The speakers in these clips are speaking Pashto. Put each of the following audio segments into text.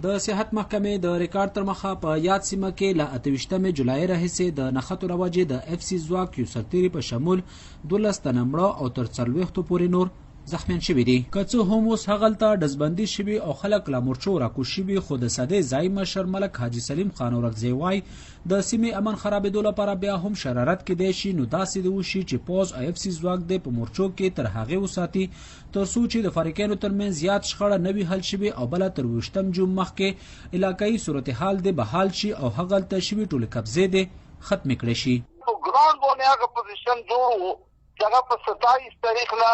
د صحت محکمې د ریکارډ تر مخه په یاد سیمه کې له 28 جولای راهیسې د نښتو رواجې د اف سی ځواک یو سرتیري په شمول 12 تنه مړه او تر 40 پورې نور زخمیان شوي دي. که څه هم اوس هغلته ډزبندي شوي او خلک له مورچو راکوز شوي، خو د سدې ځایي مشر ملک حاجي سلیم خان اورکزی وایي د سیمې امن خرابېدو لپاره بیا هم شرارت کیدای شي، نو داسې دې وشي چې پوځ او اف سی ځواک دې په مورچو کې تر هغې وساتي تر څو چې د فریقینو ترمنځ زیات شخړه نه وي حل شوي او بله تر 20 جون مخکې علاقایي صورتحال دې بحال شي او هغلته شوي ټولې قبضې دې ختمې کړې شي. ګراوند باندې هغه پوزیشن جوړ و چې هغه په 27 تاریخ نه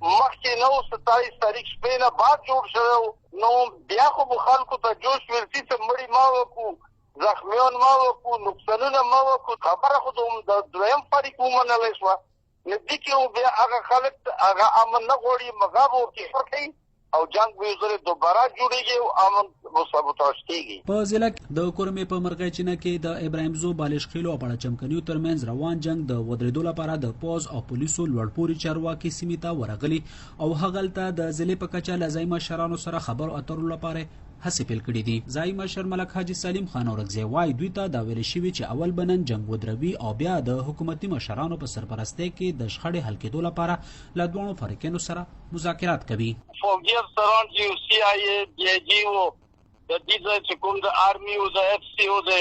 مخکې نه و، 27 تاریخ شپې نه بعد جوړ شوی. نو بیا خو به خلکو ته جوش ورسي چې مړي ما وکړو، زخمیان ما وکړو، نقصانونه ما وکړو. خبره خو د دویم فریق ومنلی شوه. نو دې کې بیا هغه خلک هغه امن نه غواړي، مغاب ورکې کوي او جنگ به یو ځل دوباره جوړیږي او امن سابوتاژ کیږي. په ضلع د کورمې په مرغیچینه کې د ابراهیم زو بالشخیلو او پړه چمکنیو ترمنځ روان جنگ د ودرېدو لپاره د پوز او پولیسو لوړپوړي چارواکي سیمې ته ورغلي او هغلته د ضلع په کچه له ځایي مشرانو سره خبرو اترو لپاره هڅې پیل کړي دي. ځایي مشر ملک حاجي سلیم خان اورکزی وایي دوی ته دا ویل شوي چې اول به نن جنګ ودروي او بیا د حکومتي مشرانو په سرپرستۍ کې د شخړې حل کېدو لپاره له دواړو فریقینو سره مذاکرات کوي. فوجي افسران چې سی آی ای ډي آی جي او د دې ځای چې کوم د آرمي او د اف سی او د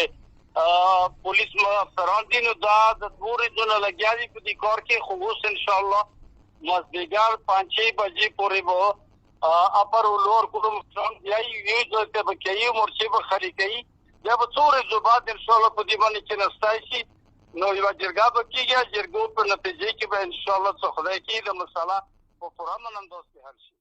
پولیس افسران دي، نو دا د دوه ورځو لګیا دي په دې کار کې. خو اوس ان شاء الله مازدیګر 5-6 بجې پورې به اپر او لور کوم څنګه یې یو ځای ته به کوي، مورچې به خالي کوي. بیا به څو ورځې بعد ان شاء الله په دې باندې چې نستای شي نو یوه جرګه به کېږي. جرګو په نتیجې کې به ان شاء الله څه خدای کړي د مسله په پوره منندوز کې حل شي.